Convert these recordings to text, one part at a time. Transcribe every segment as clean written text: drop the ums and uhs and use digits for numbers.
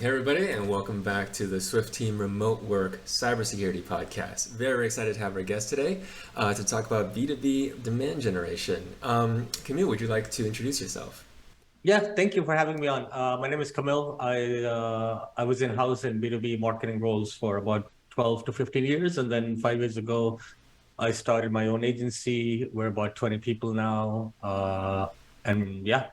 Hey everybody, and welcome back to the Swift Team Remote Work Cybersecurity Podcast. Very excited to have our guest today to talk about B2B Demand Generation. Kamil, would you like to introduce yourself? Yeah, thank you for having me on. My name is Kamil. I was in house in B2B marketing roles for about 12 to 15 years, and then 5 years ago, I started my own agency. We're about 20 people now, and yeah.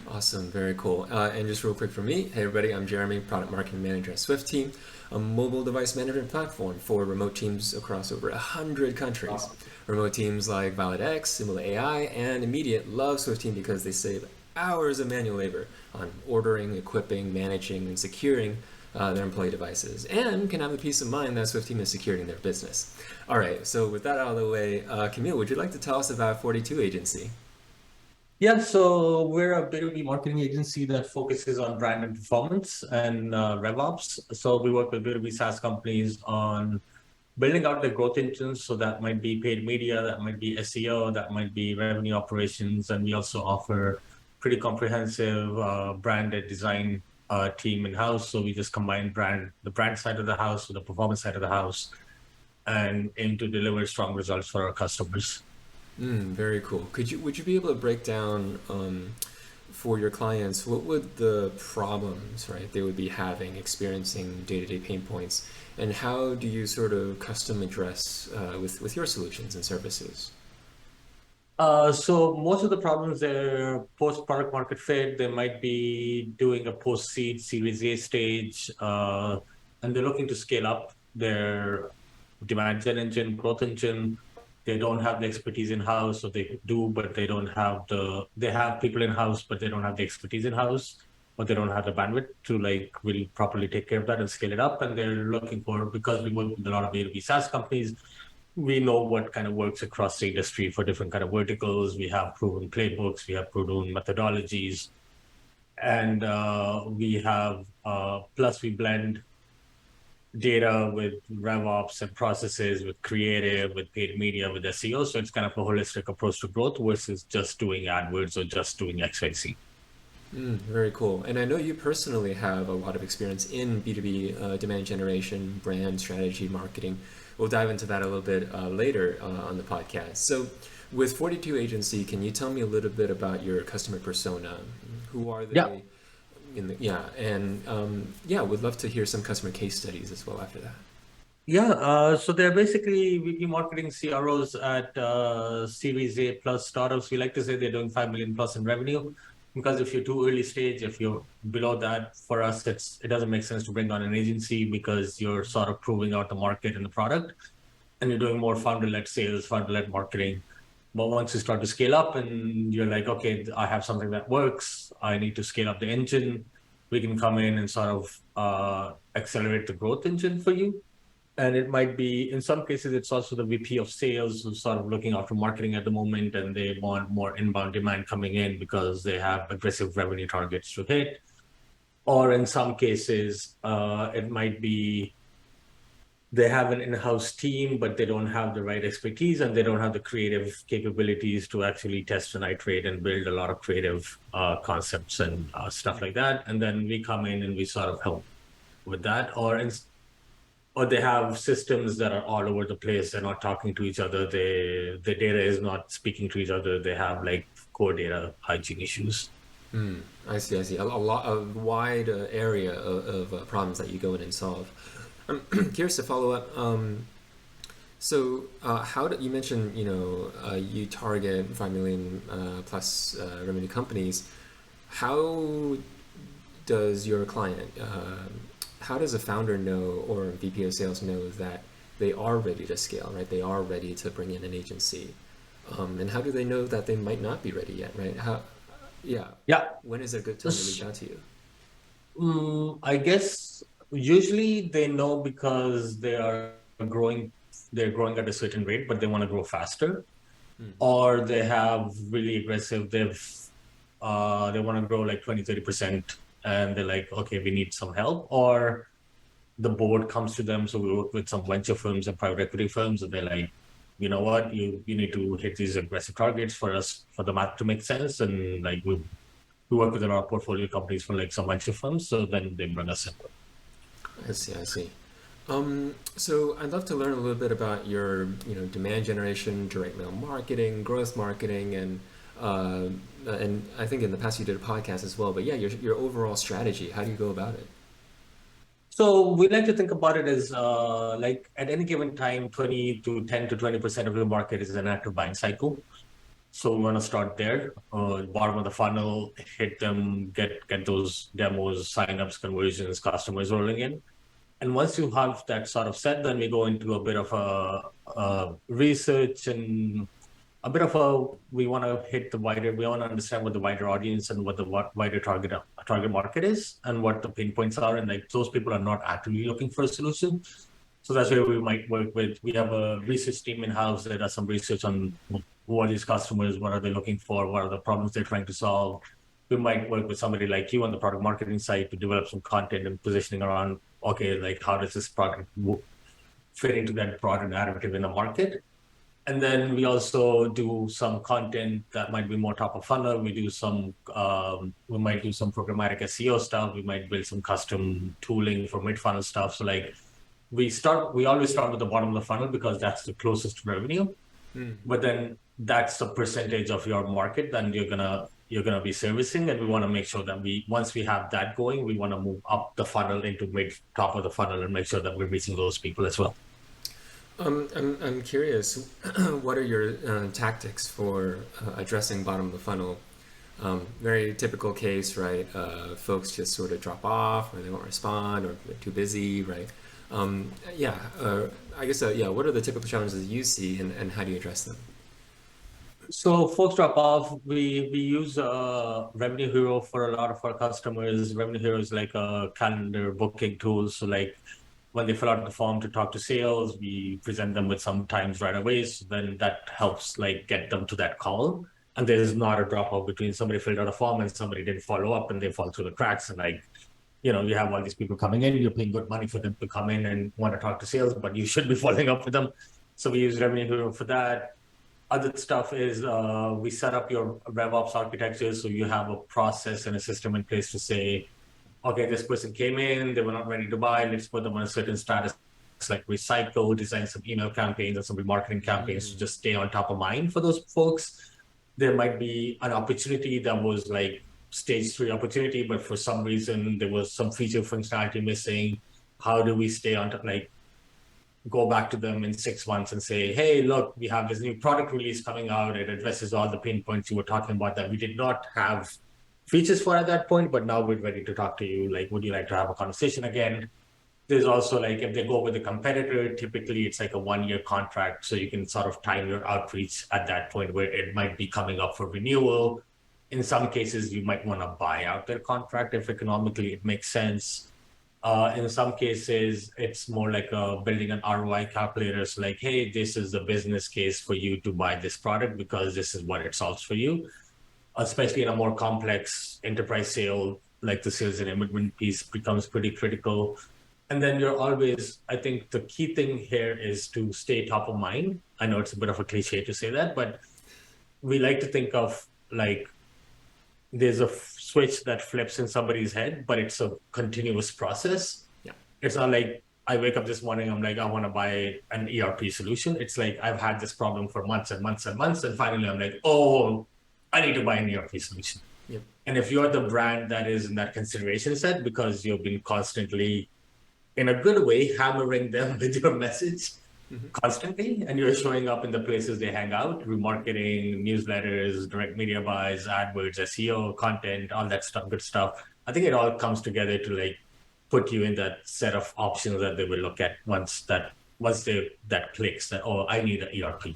Awesome, very cool. And just real quick for me, hey everybody, I'm Jeremy, Product Marketing Manager at Swift Team, a mobile device management platform for remote teams across over 100 countries. Remote teams like ValidX, Simula AI, and Immediate love Swift Team because they save hours of manual labor on ordering, equipping, managing, and securing their employee devices, and can have the peace of mind that Swift Team is securing their business. All right, so with that out of the way, Camille, would you like to tell us about 42 Agency? Yeah, so we're a B2B marketing agency that focuses on brand and performance and RevOps. So we work with B2B SaaS companies on building out their growth engines. So that might be paid media, that might be SEO, that might be revenue operations. And we also offer pretty comprehensive branded design team in-house. So we just combine the brand side of the house with the performance side of the house and aim to deliver strong results for our customers. Very cool. Would you be able to break down for your clients what would the problems, right, they would be having, experiencing day-to-day pain points, and how do you sort of custom address with your solutions and services? So most of the problems are post product market fit. They might be doing a post seed Series A stage, and they're looking to scale up their demand gen engine, growth engine. They don't have the expertise in house, so they do, but they don't have they have people in house, but they don't have the expertise in house, but they don't have the bandwidth to like really properly take care of that and scale it up. And they're looking for, because we work with a lot of B2B SaaS companies, we know what kind of works across the industry for different kind of verticals. We have proven playbooks, we have proven methodologies, and we have plus we blend data with RevOps and processes, with creative, with paid media, with SEO. So it's kind of a holistic approach to growth versus just doing AdWords or just doing XYZ. Very cool. And I know you personally have a lot of experience in B2B demand generation, brand strategy, marketing. We'll dive into that a little bit later on the podcast. So, with 42 Agency, can you tell me a little bit about your customer persona? Who are Yeah. they? Yeah, would love to hear some customer case studies as well after that. Yeah, so they're basically VP marketing CROs at Series A plus startups. We like to say they're doing 5 million plus in revenue, because if you're too early stage, if you're below that, for us, it doesn't make sense to bring on an agency because you're sort of proving out the market and the product, and you're doing more founder-led sales, founder-led marketing. But once you start to scale up and you're like, okay, I have something that works, I need to scale up the engine, we can come in and sort of accelerate the growth engine for you. And it might be, in some cases, it's also the VP of sales who's sort of looking after marketing at the moment, and they want more inbound demand coming in because they have aggressive revenue targets to hit. Or in some cases, it might be they have an in-house team, but they don't have the right expertise and they don't have the creative capabilities to actually test and iterate and build a lot of creative concepts and stuff like that. And then we come in and we sort of help with that. Or they have systems that are all over the place. They're not talking to each other. The data is not speaking to each other. They have like core data hygiene issues. I see, I see. A wide area of problems that you go in and solve. I'm curious to follow up. How do you mentioned, you target 5 million plus revenue companies. How does your client, how does a founder know or a VP of sales know that they are ready to scale, right? They are ready to bring in an agency. And how do they know that they might not be ready yet, right? Yeah. Yeah. When is a good time to reach out to you? I guess usually they know because growing, they're growing at a certain rate, but they want to grow faster, or they have really aggressive, they want to grow like 20-30%, and they're like, okay, we need some help. Or the board comes to them. So we work with some venture firms and private equity firms, and they're like, you know what, you need to hit these aggressive targets for us, for the math to make sense. And like we work with a lot of portfolio companies for like some venture funds. So then they bring us in. I see, I see. So I'd love to learn a little bit about your, demand generation, direct mail marketing, growth marketing, and I think in the past you did a podcast as well. But yeah, your overall strategy. How do you go about it? So we like to think about it as like at any given time, 20 to 10 to 20% of the market is an active buying cycle. So we want to start there, bottom of the funnel, hit them, get those demos, signups, conversions, customers rolling in. And once you have that sort of set, then we go into a bit of a research and a bit of a we want to hit the wider we want to understand what the wider audience and what the wider target market is and what the pain points are, and like those people are not actively looking for a solution. So that's where we might work with. We have a research team in house that does some research on who are these customers, what are they looking for, what are the problems they're trying to solve. We might work with somebody like you on the product marketing side to develop some content and positioning around, okay, like how does this product fit into that broader narrative in the market. And then we also do some content that might be more top of funnel. We might do some programmatic SEO stuff. We might build some custom tooling for mid funnel stuff. So like we always start with the bottom of the funnel because that's the closest to revenue. But then that's the percentage of your market then you're gonna be servicing, and we want to make sure that once we have that going, we want to move up the funnel into mid top of the funnel and make sure that we're reaching those people as well. I'm curious, what are your tactics for addressing bottom of the funnel? Very typical case, right? Folks just sort of drop off, or they won't respond, or they're too busy, right? Yeah, I guess, yeah, what are the typical challenges you see, and how do you address them? So folks drop off. We use Revenue Hero for a lot of our customers. Revenue Hero is like a calendar booking tool. So like when they fill out the form to talk to sales, we present them with some times right away. So then that helps like get them to that call. And there's not a drop off between somebody filled out a form and somebody didn't follow up and they fall through the cracks. And like, you have all these people coming in, you're paying good money for them to come in and want to talk to sales, but you should be following up with them. So we use Revenue Hero for that. Other stuff is we set up your RevOps architecture. So you have a process and a system in place to say, okay, this person came in, they were not ready to buy, let's put them on a certain status, like recycle, design some email campaigns and some remarketing campaigns to just stay on top of mind for those folks. There might be an opportunity that was like stage 3 opportunity, but for some reason there was some feature functionality missing. How do we stay on top, like go back to them in 6 months and say, hey, look, we have this new product release coming out. It addresses all the pain points you were talking about that we did not have features for at that point, but now we're ready to talk to you. Like, would you like to have a conversation again? There's also like, if they go with a competitor, typically it's like a 1-year contract. So you can sort of time your outreach at that point where it might be coming up for renewal. In some cases, you might want to buy out their contract if economically it makes sense. In some cases, it's more like building an ROI calculator. So like, hey, this is the business case for you to buy this product because this is what it solves for you. Especially in a more complex enterprise sale, like the sales enablement piece becomes pretty critical. And then I think the key thing here is to stay top of mind. I know it's a bit of a cliche to say that, but we like to think of like there's a switch that flips in somebody's head, but it's a continuous process. Yeah. It's not like I wake up this morning, I'm like, I want to buy an ERP solution. It's like I've had this problem for months and months and months. And finally, I'm like, oh, I need to buy an ERP solution. Yep. And if you're the brand that is in that consideration set because you've been constantly, in a good way, hammering them with your message constantly, and you're showing up in the places they hang out, remarketing, newsletters, direct media buys, AdWords, SEO, content, all that stuff, good stuff. I think it all comes together to like put you in that set of options that they will look at once that clicks that, oh, I need an ERP.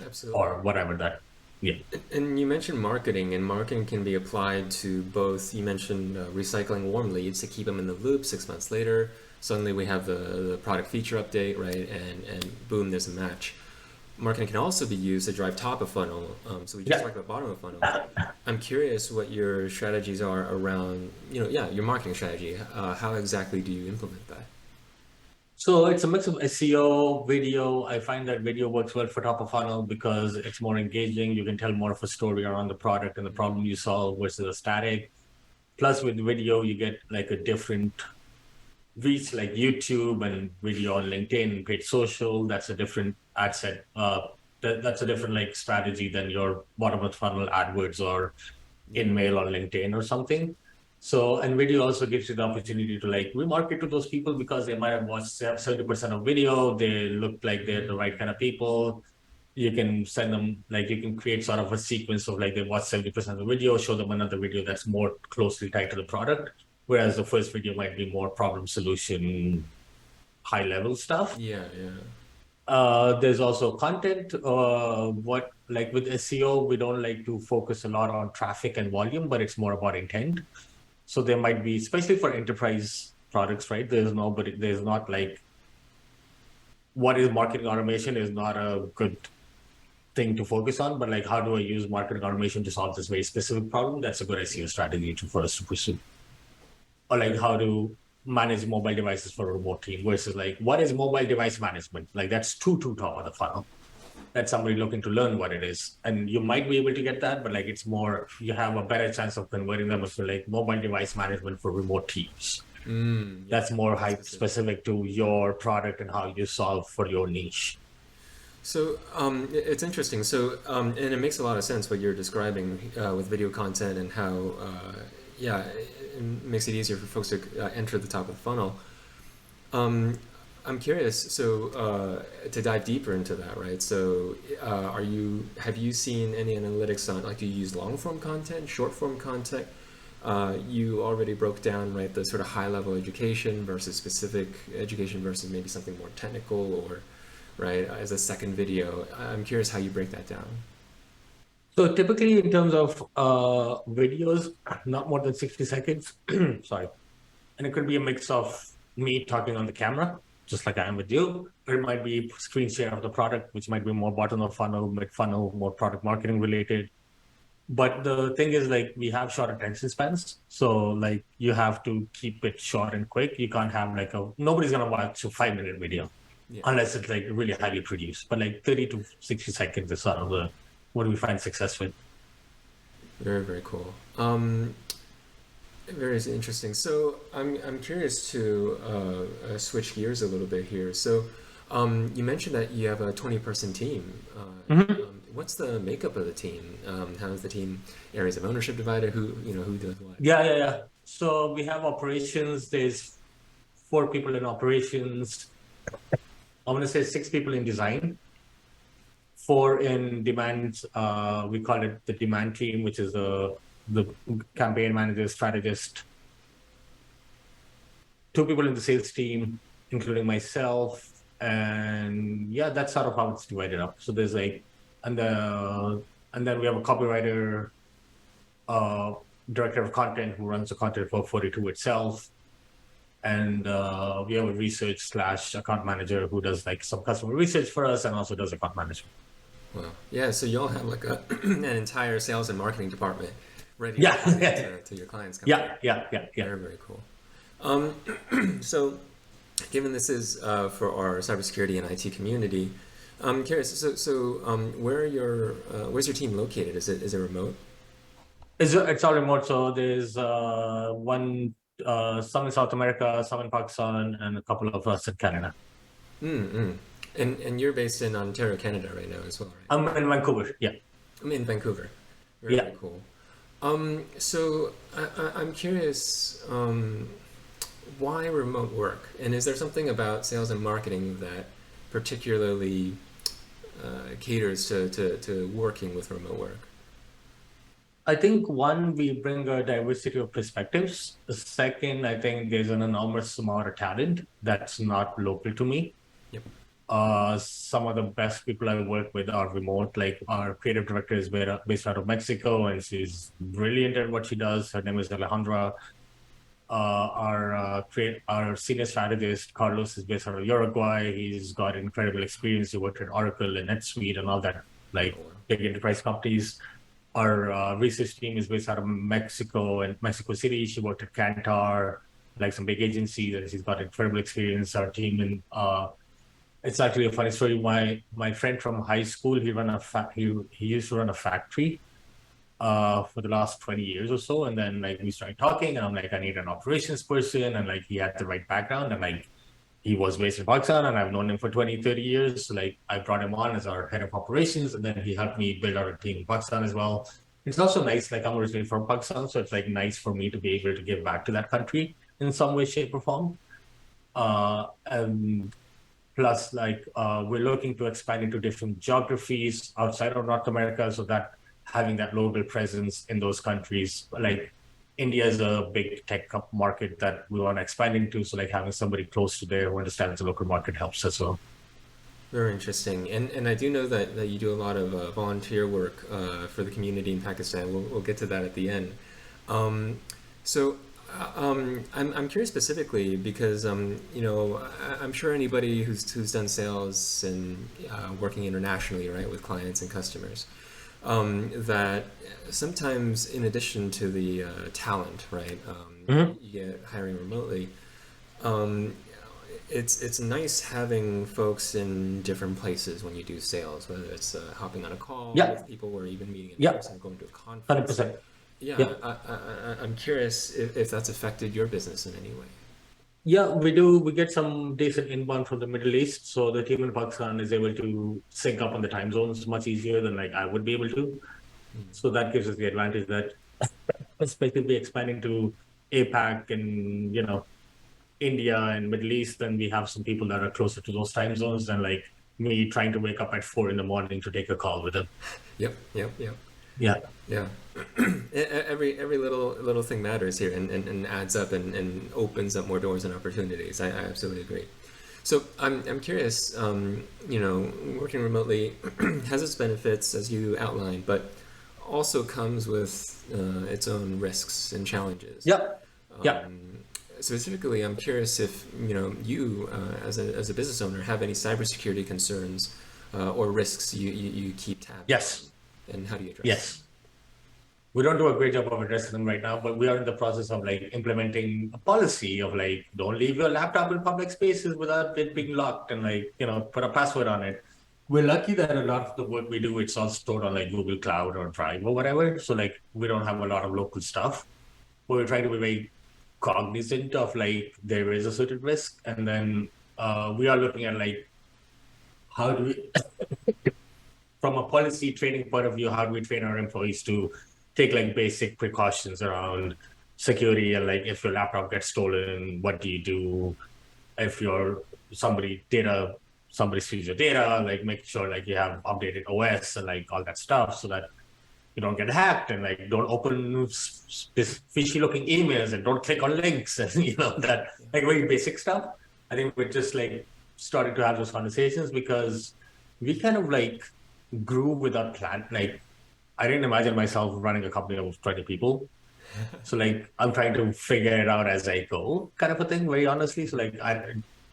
Absolutely. Or whatever that. Yeah. And you mentioned marketing, and marketing can be applied to both. You mentioned recycling warm leads to keep them in the loop 6 months later. Suddenly we have the product feature update, right? And boom, there's a match. Marketing can also be used to drive top of funnel. So we just talked about bottom of funnel. I'm curious what your strategies are around, your marketing strategy. How exactly do you implement that? So it's a mix of SEO, video. I find that video works well for top of funnel because it's more engaging. You can tell more of a story around the product and the problem you solve versus a static. Plus, with video, you get like a different reach, like YouTube and video on LinkedIn and paid social. That's a different ad set. That's a different like strategy than your bottom of the funnel AdWords or InMail on LinkedIn or something. So, and video also gives you the opportunity to like remarket to those people because they might have watched 70% of video. They look like they're the right kind of people. You can send them, like, you can create sort of a sequence of like they watch 70% of the video, show them another video that's more closely tied to the product. Whereas the first video might be more problem solution, high level stuff. Yeah, yeah. There's also content. What like with SEO, we don't like to focus a lot on traffic and volume, but it's more about intent. So there might be, especially for enterprise products, right? There's not like what is marketing automation is not a good thing to focus on, but like how do I use marketing automation to solve this very specific problem? That's a good SEO strategy for us to pursue. Or like how to manage mobile devices for a remote team versus like what is mobile device management? Like that's too top of the funnel. That's somebody looking to learn what it is. And you might be able to get that, but like it's more, you have a better chance of converting them to like mobile device management for remote teams. Yeah, That's more hype specific. specific to your product and how you solve for your niche. So it's interesting. So and it makes a lot of sense what you're describing with video content and how yeah, it makes it easier for folks to enter the top of the funnel. Um, I'm curious. So to dive deeper into that, right? So are you have you seen any analytics on like do you use long form content, short form content? You already broke down right the sort of high level education versus specific education versus maybe something more technical or right as a second video. I'm curious how you break that down. So typically in terms of videos, not more than 60 seconds, sorry. And it could be a mix of me talking on the camera, just like I am with you, or it might be screen share of the product, which might be more bottom of funnel, mid funnel, more product marketing related. But the thing is, like, we have short attention spans. So, like, you have to keep it short and quick. You can't have, like, nobody's going to watch a 5 minute video Yeah, unless it's, like, really highly produced. But, like, 30 to 60 seconds is sort of what we find success with. very very cool. Very interesting. So I'm curious to switch gears a little bit here. So you mentioned that you have a 20-person team. Mhm. What's the makeup of the team? How is the team areas of ownership divided? Who does what? Yeah. So, we have operations. There's 4 people in operations. I'm going to say 6 people in design. 4 in demand. We call it the demand team, which is the campaign manager, strategist. 2 people in the sales team, including myself, and yeah, that's sort of how it's divided up. So there's like, and the and then we have a copywriter, uh, director of content who runs the content for 42 itself, and we have a research slash account manager who does like some customer research for us and also does account management. Wow. Yeah. So you all have like an entire sales and marketing department ready to Yeah, distribute to your clients coming in. yeah. Very very cool. So given this is for our cybersecurity and IT community, I'm curious. So where's your team located? Is it remote? It's all remote. So there's one, some in South America, some in Pakistan, and a couple of us in Canada. Mm-mm. And you're based in Ontario, Canada, right now as well, right? I'm in Vancouver. Yeah, I'm in Vancouver. Very yeah. very cool. So I'm curious. Why remote work? And is there something about sales and marketing that particularly caters to working with remote work? I think one, we bring a diversity of perspectives. The second, I think there's an enormous amount of talent that's not local to me. Yep. Some of the best people I work with are remote. Like our creative director is based out of Mexico, and she's brilliant at what she does. Her name is Alejandra. Our senior strategist Carlos is based out of Uruguay. He's got incredible experience. He worked at Oracle and NetSuite and all that, like Oh, wow. big enterprise companies. Our research team is based out of Mexico and Mexico City. She worked at Kantar. like some big agencies, and he's got incredible experience. Our team, and it's actually a funny story. My friend from high school, he used to run a factory for the last 20 years or so. And then like we started talking, and I'm like, I need an operations person. And like he had the right background, and like he was based in Pakistan, and I've known him for 20, 30 years. So like I brought him on as our head of operations, and then he helped me build out a team in Pakistan as well. It's also nice, like I'm originally from Pakistan, so it's like nice for me to be able to give back to that country in some way, shape, or form. And plus, like we're looking to expand into different geographies outside of North America, so that having that local presence in those countries, like India is a big tech market that we want to expand into. So like having somebody close to there who understands the local market helps as well. Very interesting. And I do know that you do a lot of volunteer work for the community in Pakistan. We'll get to that at the end. Um, so I'm curious specifically because I'm sure anybody who's done sales and working internationally, right, with clients and customers, that sometimes in addition to the talent, right, Mhm. you get hiring remotely. Um, it's nice having folks in different places when you do sales, whether it's hopping on a call Yeah, with people or even meeting in yeah, person, going to a conference. 100%. Yeah, Yeah. I'm curious if that's affected your business in any way. Yeah, we do. We get some decent inbound from the Middle East. So the team in Pakistan is able to sync up on the time zones much easier than like I would be able to. So that gives us the advantage that especially expanding to APAC and India and Middle East, then we have some people that are closer to those time zones than like me trying to wake up at 4 in the morning to take a call with them. Yep, yep, yep. Yeah. Yeah. Every little thing matters here and adds up and opens up more doors and opportunities. I absolutely agree. So I'm curious, working remotely has its benefits as you outlined, but also comes with its own risks and challenges. Yeah. Yeah. Um, Specifically, I'm curious if you as a business owner have any cybersecurity concerns or risks you keep tabs on, Yes. and how do you address them? Yes. We don't do a great job of addressing them right now, but we are in the process of like implementing a policy of like don't leave your laptop in public spaces without it being locked and like put a password on it. We're lucky that a lot of the work we do it's all stored on like Google Cloud or Drive or whatever. So like we don't have a lot of local stuff. But we're trying to be very cognizant of like there is a certain risk, and then we are looking at like how do we from a policy training point of view, how do we train our employees to take like basic precautions around security and like if your laptop gets stolen, what do you do? If your somebody steals your data, like make sure like you have updated OS and like all that stuff so that you don't get hacked and like don't open this fishy looking emails and don't click on links and that like very basic stuff. I think we're just like starting to have those conversations because we kind of like grew without plan. Like I didn't imagine myself running a company of 20 people. So like I'm trying to figure it out as I go, kind of a thing, very honestly. So like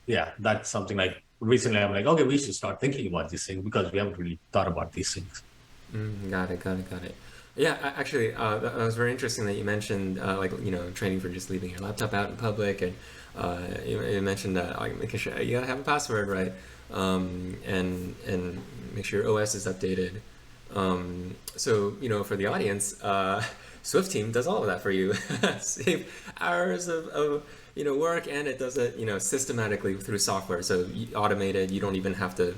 yeah, that's something like recently I'm like, okay, we should start thinking about these things because we haven't really thought about these things. Got it, got it, got it. Yeah, actually, that was very interesting that you mentioned, training for just leaving your laptop out in public, and you mentioned that like making sure you gotta have a password, right, and make sure your OS is updated. So for the audience, Swift Team does all of that for you. Save hours of work, and it does it systematically through software. So automated, you don't even have to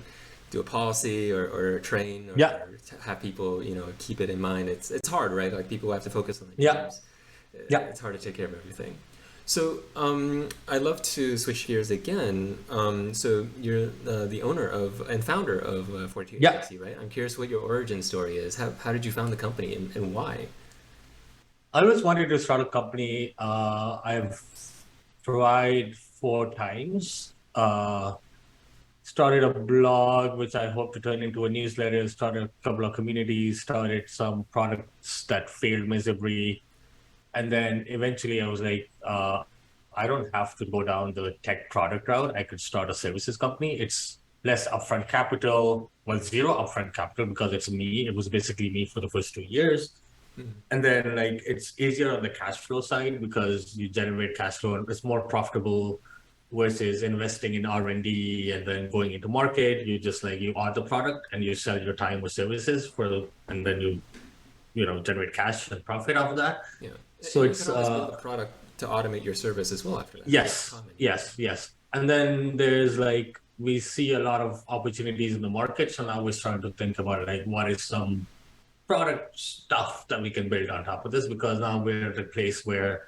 do a policy or train or Yeah, have people keep it in mind. It's hard, right? Like people have to focus on the yeah, games. yeah, It's hard to take care of everything. So I'd love to switch gears again. So you're the owner of and founder of 42 yeah. Agency, right? I'm curious what your origin story is. How did you found the company and why? I always wanted to start a company. I've tried 4 times. Started a blog, which I hope to turn into a newsletter, started a couple of communities, started some products that failed miserably. And then eventually I was like, I don't have to go down the tech product route. I could start a services company. It's less upfront capital, well, zero upfront capital because it's me. It was basically me for the first 2 years. And then like it's easier on the cash flow side because you generate cash flow and it's more profitable versus investing in R&D and then going into market. You just like you are the product and you sell your time or services for and then you generate cash and profit off of that. Yeah, So and you can it's always build a product to automate your service as well after that. That's yes, common. Yeah. yes. And then there's like we see a lot of opportunities in the market. So now we're starting to think about like what is some product stuff that we can build on top of this because now we're at a place where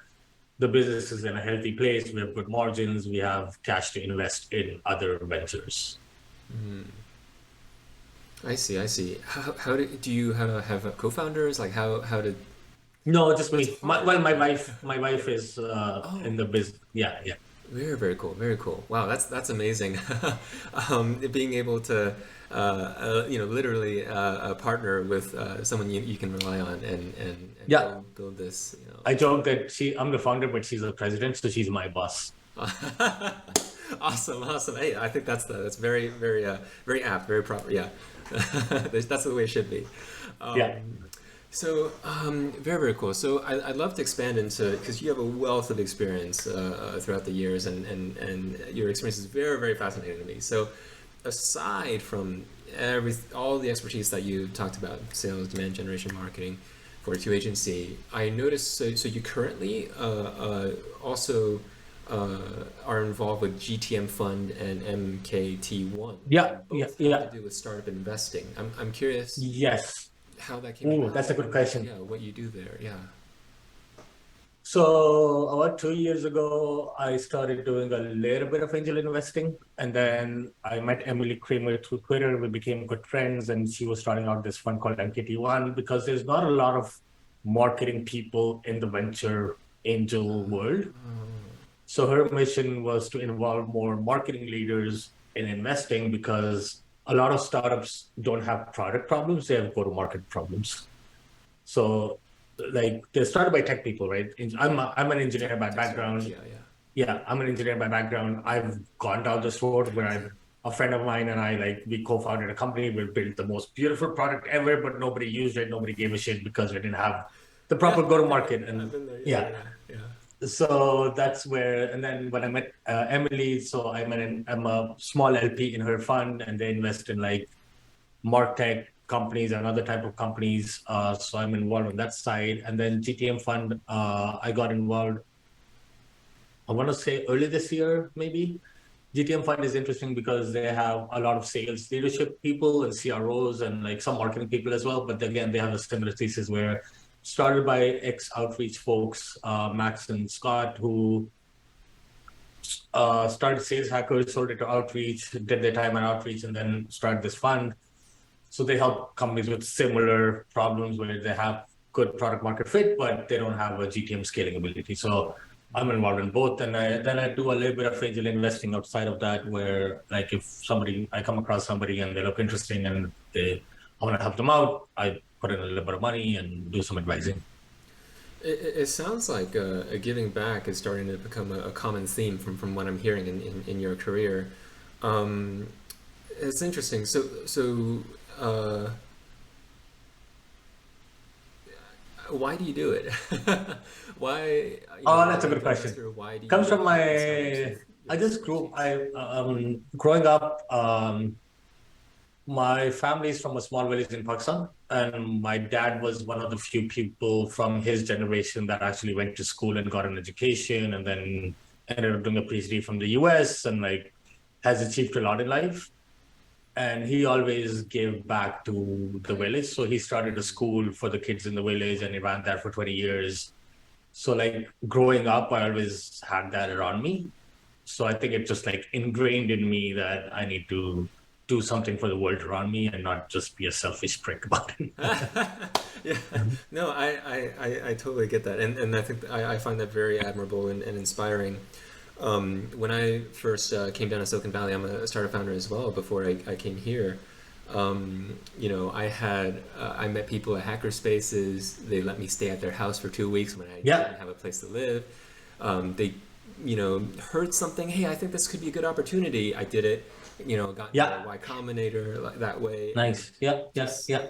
the business is in a healthy place. We have good margins. We have cash to invest in other ventures. I see. I see. How do you have co-founders? Like how did? No, just That's me. fun. Well, my wife is Oh, in the business. Yeah, yeah, very cool. Very cool. Wow, that's amazing. Being able to literally partner with someone you can rely on and yeah. build this. You know, I joke that I'm the founder, but she's the president, so she's my boss. awesome, awesome. Hey, I think that's very apt, very proper. Yeah, that's the way it should be. Yeah, So, very cool. So, I'd love to expand into because you have a wealth of experience throughout the years, and your experience is very fascinating to me. So, aside from all the expertise that you talked about, sales, demand generation, marketing, for two agency, I noticed. So you currently also are involved with GTM Fund and MKT1, yeah, and yeah, both have to yeah. do with startup investing. I'm curious Yes. how that came Ooh, that's about a good and what, question. yeah, what you do there. Yeah. So about 2 years ago, I started doing a little bit of angel investing, and then I met Emily Kramer through Twitter. We became good friends, and she was starting out this fund called MKT1 because there's not a lot of marketing people in the venture angel world. So her mission was to involve more marketing leaders in investing because a lot of startups don't have product problems; they have go-to-market problems. So, like, they're started by tech people, right? I'm an engineer by Tech startups. background. Yeah, yeah. Yeah, I'm an engineer by background. I've gone down this road where a friend of mine and I like we co-founded a company. We built the most beautiful product ever, but nobody used it. Nobody gave a shit because we didn't have the proper go-to-market. I've And been there. Yeah, yeah, yeah, yeah. so that's where. And then when I met Emily, so I'm a small LP in her fund, and they invest in like martech companies and other type of companies. So I'm involved on that side. And then GTM Fund, I got involved, I want to say early this year, maybe. GTM Fund is interesting because they have a lot of sales leadership people and CROs and like some marketing people as well. But again, they have a similar thesis where started by ex outreach folks, Max and Scott, who started sales hackers, sold it to outreach, did their time at outreach, and then started this fund. So they help companies with similar problems where they have good product market fit, but they don't have a GTM scaling ability. So I'm involved in both, and then I do a little bit of angel investing outside of that, where like if I come across somebody and they look interesting and I want to help them out, I put in a little bit of money and do some advising. It sounds like giving back is starting to become a common theme from what I'm hearing in your career. Um, it's interesting. So uh, why do you do it? Why, Oh, that's a being good an question. investor, why do Comes you from help these startups my. with I this just grew. expertise? I growing up. My family is from a small village in Pakistan, and my dad was one of the few people from his generation that actually went to school and got an education, and then ended up doing a PhD from the US, and like has achieved a lot in life. And he always gave back to the village, so he started a school for the kids in the village, and he ran that for 20 years. So like growing up, I always had that around me. So I think it just like ingrained in me that I need to do something for the world around me and not just be a selfish prick about it. Yeah, no, I totally get that, and I think I find that very admirable and inspiring. When I first came down to Silicon Valley, I'm a startup founder as well. Before I came here, I met people at hacker spaces. They let me stay at their house for 2 weeks when I Yeah, didn't have a place to live. They, heard something. Hey, I think this could be a good opportunity. I did it. Got into yeah, Y Combinator that way, and nice. Yeah, yeah, just yeah.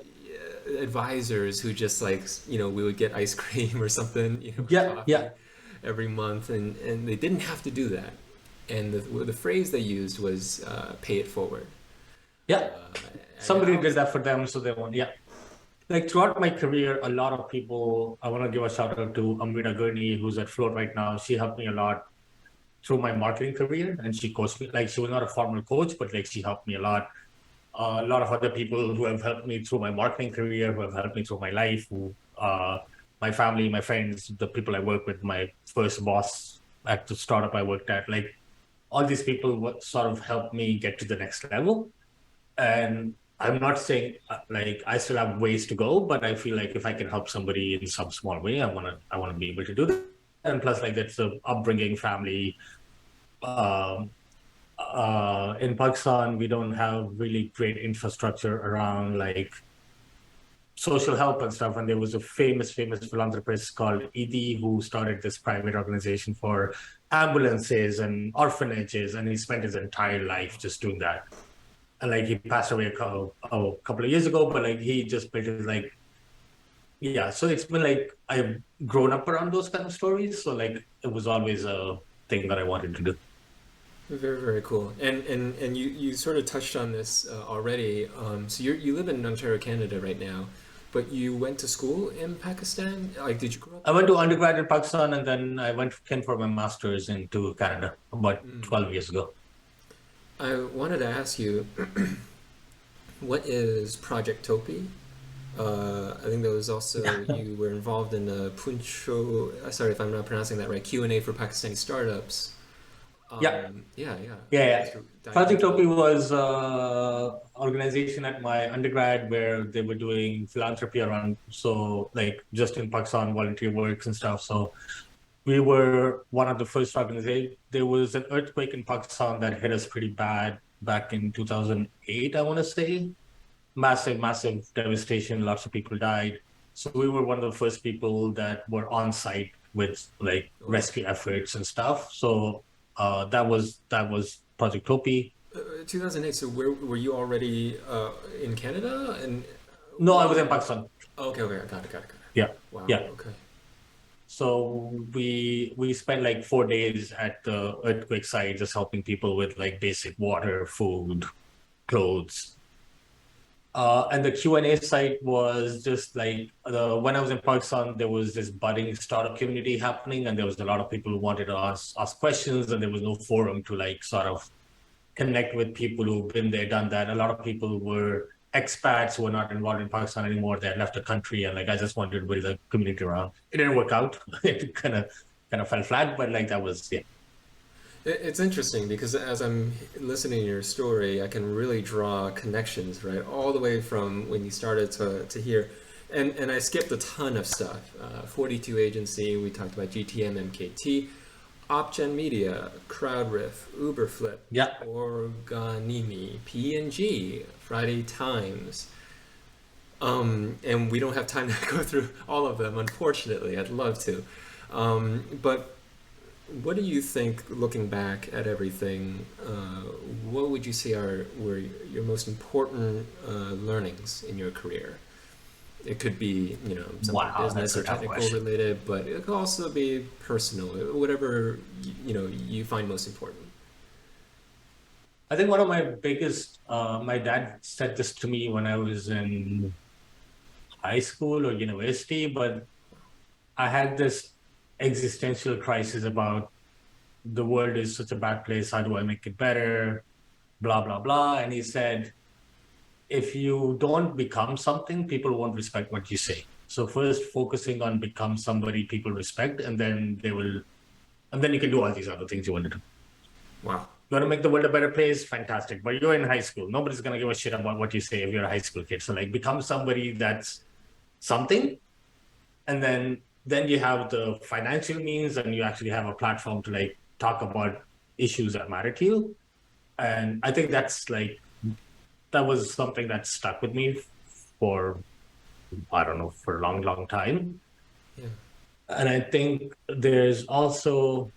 advisors who just like, we would get ice cream or something, Yeah, coffee yeah, every month, and they didn't have to do that. And the phrase they used was pay it forward. yeah. And Somebody I did was, that for them, so they want. Yeah. Like throughout my career, a lot of people. I want to give a shout out to Amrita Gurney, who's at Float right now. She helped me a lot through my marketing career, and she coached me. Like she was not a formal coach, but like she helped me a lot. A lot of other people who have helped me through my marketing career, who have helped me through my life, who my family, my friends, the people I work with, my first boss at the startup I worked at, like all these people sort of helped me get to the next level. And I'm not saying like I still have ways to go, but I feel like if I can help somebody in some small way, I wanna be able to do that. And plus, like that's the upbringing, family. Um, in Pakistan, we don't have really great infrastructure around like social help and stuff. And there was a famous philanthropist called Edie who started this private organization for ambulances and orphanages, and he spent his entire life just doing that. And like he passed away a couple of years ago, but like he just built his like yeah. So it's been like I've grown up around those kind of stories. So like it was always a thing that I wanted to do. very, very cool. And you sort of touched on this already. So you live in Ontario, Canada right now, but you went to school in Pakistan? Like, did you grow up I there? went to undergrad in Pakistan and then I went again for my master's into Canada about 12 years ago. I wanted to ask you, what is Project Topi? I think there was also you were involved in the Puncho. Sorry if I'm not pronouncing that right. Q&A for Pakistani startups. Yeah, Yeah, yeah. yeah, yeah. Just to dive Project into Topi those. was organization at my undergrad where they were doing philanthropy around, so like just in Pakistan, volunteer works and stuff. So we were one of the first organizations. There was an earthquake in Pakistan that hit us pretty bad back in 2008, I want to say. Massive devastation. Lots of people died. So we were one of the first people that were on site with like Oh wow. rescue efforts and stuff. So that was Project Topi. 2008. So where were you already in Canada? And No, I what was was in your? Pakistan. Okay, okay, got it. Yeah, Wow. yeah. Okay. So we spent like 4 days at the earthquake site, just helping people with like basic water, food, clothes. And the Q&A site was just like when I was in Pakistan, there was this budding startup community happening, and there was a lot of people who wanted to ask questions, and there was no forum to like sort of connect with people who've been there, done that. A lot of people were expats who were not involved in Pakistan anymore. They had left the country, and like I just wanted to build a community around. It didn't work out. It kind of fell flat, but like that was yeah. It's interesting because as I'm listening to your story, I can really draw connections, right? All the way from when you started to here. And I skipped a ton of stuff. 42 Agency, we talked about GTM, MKT, OpGen Media, CrowdRiff, Uberflip, Yeah. Organimi, P&G, Friday Times. And we don't have time to go through all of them, unfortunately. I'd love to. But what do you think, looking back at everything, what would you say were your most important learnings in your career? It could be, something Wow, business that's a or tough technical question. related, but it could also be personal, whatever, you find most important. I think one of my biggest, my dad said this to me when I was in high school or university, but I had this existential crisis about the world is such a bad place. How do I make it better? Blah, blah, blah. And he said, if you don't become something, people won't respect what you say. So first focusing on become somebody people respect, and then and then you can do all these other things you want to do. Wow. You want to make the world a better place? Fantastic. But you're in high school. Nobody's going to give a shit about what you say if you're a high school kid. So like become somebody that's something, and then you have the financial means, and you actually have a platform to like talk about issues that matter to you. And I think that was something that stuck with me for I don't know, for a long time. Yeah. And I think there's also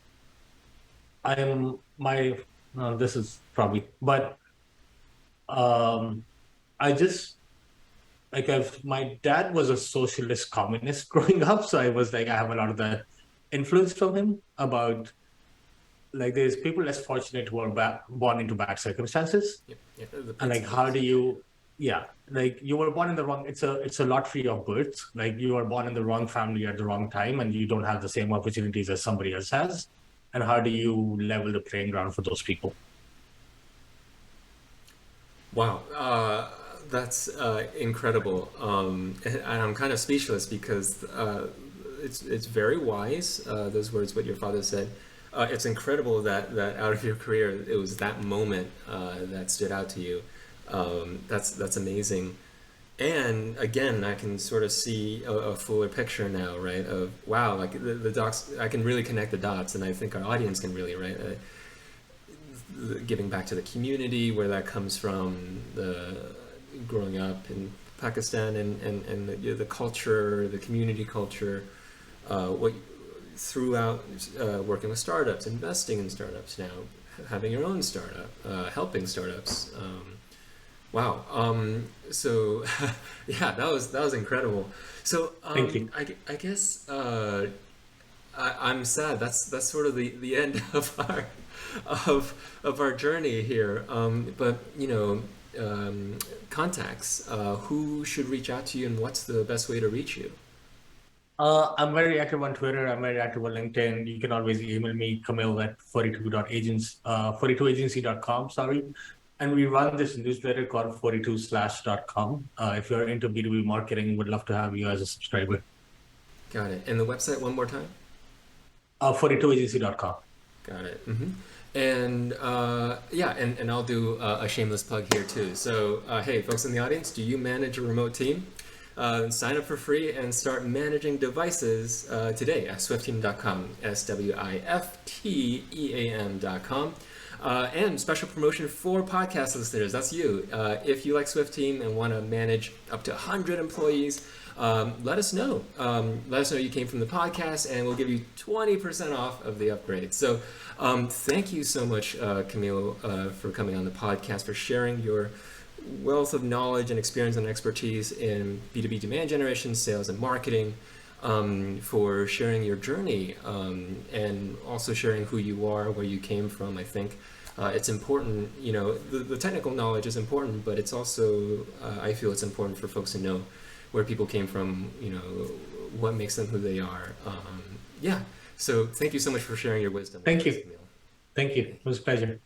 I am my this is probably but um I just like my dad was a socialist communist growing up, so I was like I have a lot of that influence from him about like there's people less fortunate who are born into bad circumstances, Yep, yep, the and like how principles. do you, yeah, like you were born in the wrong, it's a lottery of birth, like you were born in the wrong family at the wrong time and you don't have the same opportunities as somebody else has, and how do you level the playing ground for those people? Wow, that's incredible, and I'm kind of speechless because it's very wise. Those words, what your father said. It's incredible that out of your career, it was that moment that stood out to you. That's amazing. And again, I can sort of see a fuller picture now, right? Of wow, like the docs, I can really connect the dots, and I think our audience can really, right? Giving back to the community, where that comes from, the growing up in Pakistan, and the culture, the community culture, what throughout working with startups, investing in startups now, having your own startup, helping startups. Wow. So yeah, that was incredible. So Thank you. I guess I'm sad. That's sort of the end of our journey here. But contacts. Who should reach out to you, and what's the best way to reach you? I'm very active on Twitter. I'm very active on LinkedIn. You can always email me, Kamil at 42.agency.com, sorry. And we run this newsletter called 42slash.com. If you're into B2B marketing, would love to have you as a subscriber. Got it. And the website one more time. 42agency.com. Got it. And yeah, and I'll do a shameless plug here too. So hey, folks in the audience, do you manage a remote team? Sign up for free and start managing devices today at swifteam.com, swifteam.com. And special promotion for podcast listeners, that's you. If you like Swift Team and want to manage up to 100 employees, let us know. Let us know you came from the podcast, and we'll give you 20% off of the upgrade. So thank you so much, Camille, for coming on the podcast, for sharing your wealth of knowledge and experience and expertise in B2B demand generation, sales, and marketing, for sharing your journey, and also sharing who you are, where you came from. I think it's important, the technical knowledge is important, but it's also, I feel it's important for folks to know where people came from, what makes them who they are. Yeah. So thank you so much for sharing your wisdom with Thank us, you. Camille. Thank you. Okay. It was a pleasure.